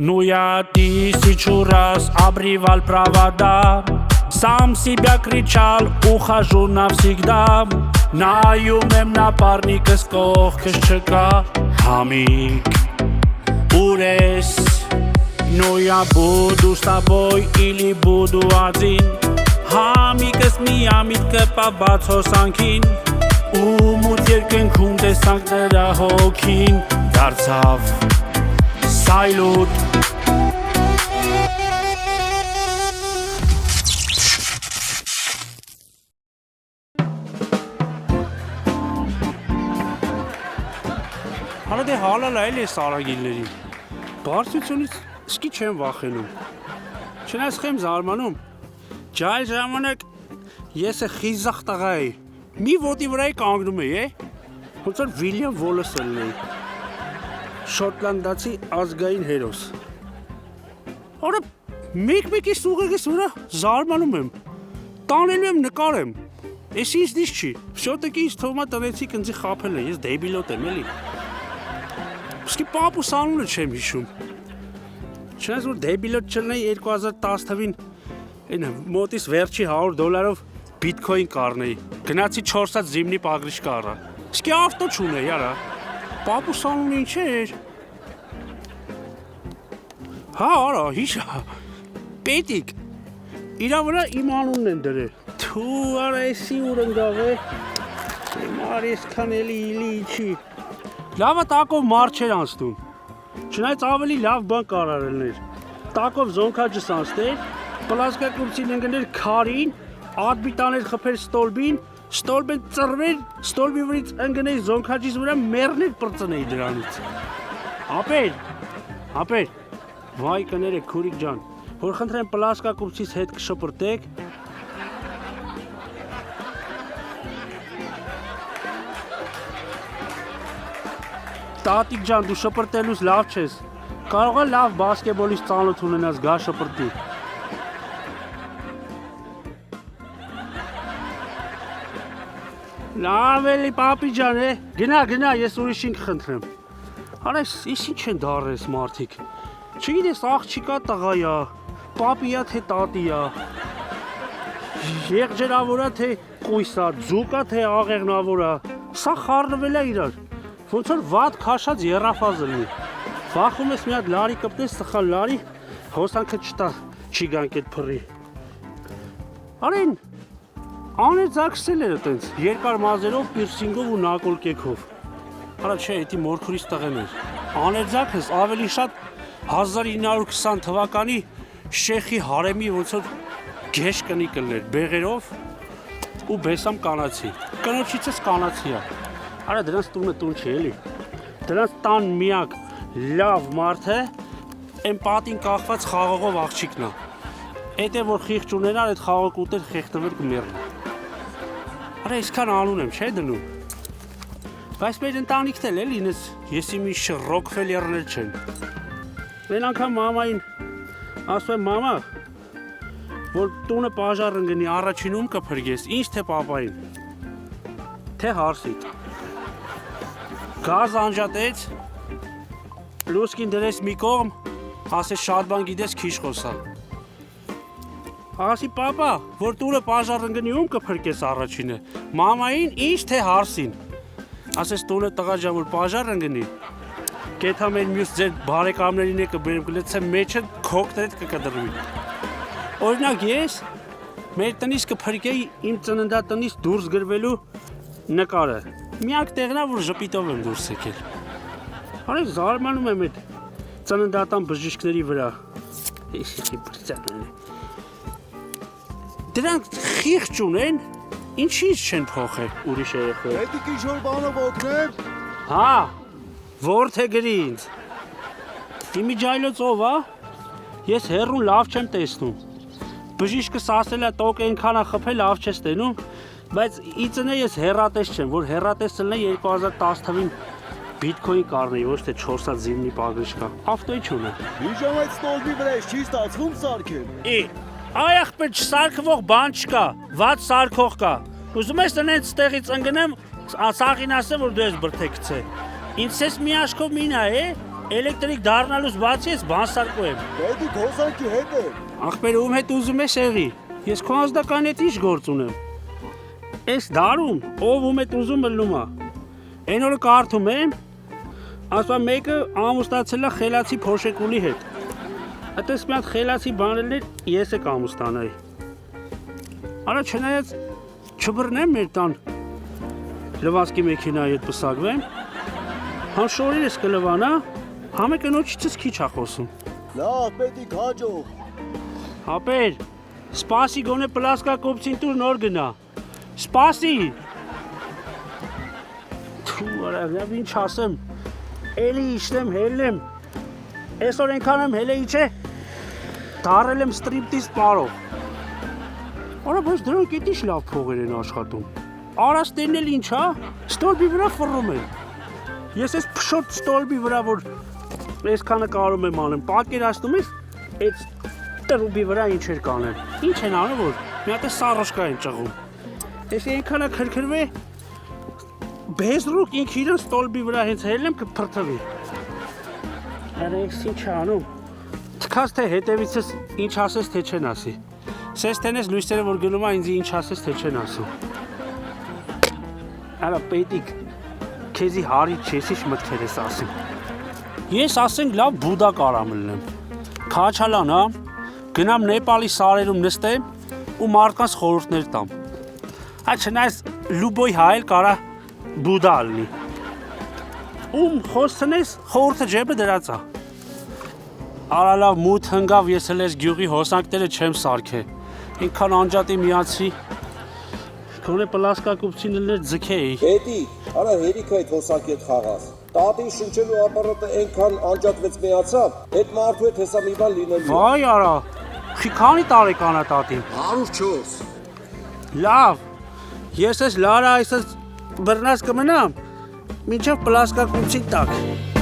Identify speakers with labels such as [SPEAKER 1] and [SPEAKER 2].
[SPEAKER 1] Ну я тысячу раз обрывал провода, сам себя кричал, ухожу навсегда. Նայում напарникս կողքս չկա, համիկ Урես, ну я буду с тобой или буду один. Համիկս միամիտ կպաբաց հոսանքին, ու մութ երկնքում տեսանք նրա հոգին, դարձավ սայլուտ Հալա դե հալալա էլ ես արագիլներին, բարձությունից սկի չեմ վախենում, չնայած խեմ զարմանում, ջայ ժամանակ ես է խիզախ տղա էի, մի ոտի վրայի կանգնում էի, ոնց որ Վիլյամ Վոլեսը լինեի, շոտլանդացի ազգային հերոս, արա մեկ-մեկի սուղեղիս վրա զարմանում եմ, տանելու եմ նկարեմ, ես ինձ դիշ չի, շոտեկի ինձ թողմա տնեցի կնձի խապել է, ես դեբիլոտ եմ էլի, Սկի պապուս անունը չեմ հիշում, չնայած որ դեբիլոտ չլնեի 2010 թվին մոտիս վերջի $100 բիտքոին կառնեի, գնացի 4 հատ զիմնի պագրիշկա առա, սկի ավտո չունեի արա, պապուս անունը ինչ էր, հա արա հիշա, պետիկ, իրա վրա իմ անունն են դրել, թու արա եսի ուր ընգավ է, մար ես քանելի իլի իչի, Լավը տակով մարդ չեր անցնում, չնայած ավելի լավ բան կարարելներ, տակով զոնքաջս անցներ, պլասկակուրցին ընգներ քարին, ադբիտաներ խփեր ստոլբին, ստոլբեն ծրվեր, ստոլբի վրից ընգներ զոնքաջիս վրա մերներ պրծնեի դրանից, ապեր, վայ կներեք քուրիկ ջան, որ խնդրեմ պլասկակուրցից հետ կշպրտեք, Տատիկ ջան, դու շպրտելուց լավ չես, կարող է լավ բասկետբոլից ծանոթ ունենաս, գա շպրտի։ Լավ էլի պապի ջան, գնա, ես ուրիշին կխնդրեմ։ Արա, ես ինչ են դարես մարդիկ, չգիտես աղջիկա տղայա, պապիա թե տատիա, եղջերավորա թե կույսա, ձուկա թե աղեղնավորա, սա խառնվել է իրար։ Ոնց որ վատ քաշած երաֆազը լինի, վախում ես մի հատ լարի կպնես, սխալ լարի, հոսանքը չտա, չի գանք էդ փռի։ Արեն, աներ ձակսել էր տենց, երկար մազերով, պիրսինգով ու նակոլկեքով։ Արա չէ, էդի մորքուրից տղեն էր։ Աներ ձակս ավելի շատ 1920 թվականի շեխի հարեմի ոնց որ գեշ կնի կլներ, բեղերով ու բեսամ կանացի, կնոջիցս կանացի է։ Արա դրանց տունը տուն չի էլի, դրանց տան միակ լավ մարդը են պատին կախված խաղողով աղջիկն է, էդ է որ խիղճ ունենար էդ խաղող ուտեր խեղտվեր կմերնա, արա իսկան անուն եմ չէ դնում, բայց մեր ընտանիքն էլ էլի ես իմ ինչ Ռոքֆելերներ չեն, մեն անգամ մամային ասում եմ մամա, որ տունը պաժար ընգնի առաջինում կփրգես, ինչ թե պապային, թե հարսիտ, Գազ անջատեց, լուսկին դրես մի կողմ, ասես շատ բան գիտես քիչ խոսա։ Ասի պապա, որ տուրը պաժար ընգնի ում կփրկես առաջինը, մամային ինչ թե հարսին։ Ասես տունը տղա ջան որ պաժար ընգնի, կեթա մեր մյուս ձեր բարեկամներին է կբերեմ կլեցեմ մեջը քոկտետ կկդրվի։ Օրինակ ես մեր տնից կփրկեի իմ ծննդատնից դուրս գրվելու նկարը։ Միակ տեղնա, որ ժպիտով եմ դուրս եկել։ Արա զարմանում եմ այդ ծննդատան բժիշկների վրա։ Դրանք խիղճ ունեն, ինչի՞ց չեն փոխել ուրիշ երեխեք։
[SPEAKER 2] Պետք է ինչ-որ բանով օգնեմ։
[SPEAKER 1] Հա, որթե գրի ինձ։ Իմիջայլոց ով, հա։ Ես հեռուն լավ չեմ տեսնում։ Բժիշկս ասել է տոկ այնքան է խփել լավ չես տենում։ Բայց իծնե ես հեռատես չեմ, որ հեռատես լնե 2010 թվին բիտքոին կառնեի, ոչ թե 4 հատ զիմնի պագրիշկա, ավտոյի չունեմ։
[SPEAKER 2] Մի ժամ այդ ստոլբի վրա ես չի ստացվում սարքել։
[SPEAKER 1] Այ ախպեր չսարքվող բան չկա, վատ սարքող կա։ Ուզում ես տնենց ստեղից ընգնեմ, սաղին ասեմ, որ դու ես բրթե գցե։ Ինձ ես մի աշկով մինա է, Էլեկտրիկ դառնալուց բացի ես բան սարքում եմ։
[SPEAKER 2] Պետք հոսանքի հետ է։
[SPEAKER 1] Ախպեր ում հետ ուզում ես եղի։ Ես քո ազդական հետ ինչ գործ ունեմ։ Այս դարում ով ում հետ ուզում լնում է։ Այն օրը կարդում եմ, ասում մեկը ամուսնացել է խելացի փոշեկուլի հետ։ Այդպես մի հատ խելացի բանել ես եք ամուսնանայի։ Արա չնայած չբռնեմ մեր տան լվացքի մեքենայի հետ պսակվեմ, հանշորին ես կլվանա, համե կնոջիցս քիչ ա խոսում։
[SPEAKER 2] Լավ, պետք հաջող։
[SPEAKER 1] Հապեր, սպասի գոնե պլասկա կոպցին տուր նոր գնա։ Սպասի։ Թու արավ, ինչ ասեմ, էլի իշտեմ, հելնեմ։ Այսօր ենքան եմ հելեի չէ, դարել եմ ստրիպտիզ պարով։ Արա, բայց դրանք էտ ինչ լավ փողեր են աշխատում։ Արաստերն էլ ինչ հա, ստոլբի վրա ֆռում են։ Ես ես փշոտ ստոլբի վրա, որ այսքանը կարում եմ անեմ, պատկերացնում ես, այդ տրուբի վրա ինչ էր կանեմ։ Ինչ են անում, որ մի հատ է սարոշկա են ճղում։ Ես ենքանը քրքրվե, բեզրուկ ինք իրեն ստոլբի վրա հենց հելնեմ կփրթվի։ Արա ես ինչ անում, թքած թե հետևիցս ինչ ասես թե չեն ասի։ Սես տենես լույսերը որ գնում է ինձ ինչ ասես թե չեն ասում։ Արա պետիկ, քեզի հարից չես ինչ մտքեր ես ասում։ Ես ասենք լավ բուդա կարամ լնեմ։ Քաչալան հա, գնամ Նեպալի սարերում նստեմ ու մարդկանց խորհուրդներ տամ։ Հա չնայած լուբոյ հայել կարա բուդա լինի։ Ում խոստնես խորհուրդը ջեբը դրած է։ Արա լավ մութ հնգավ ես էլ ես գյուղի հոսանքները չեմ սարքե։ Ինքան անջատի միացի, գոնե պլասկա կուպցին լներ ձգեի։
[SPEAKER 3] Պետի, արա հերիք այդ հոսակի հետ խաղաս։ Տատին շնչելու ապարատը այնքան անջատվեց միացավ, այդ մարդու հետ հեսա մի բան լինելու։
[SPEAKER 1] Վայ արա, խի քանի տարեկան է տատին։
[SPEAKER 3] 104։
[SPEAKER 1] Լավ, ես ես լարա այսպես բռնած կմնամ, մինչև պլասկա կուպցին տակ։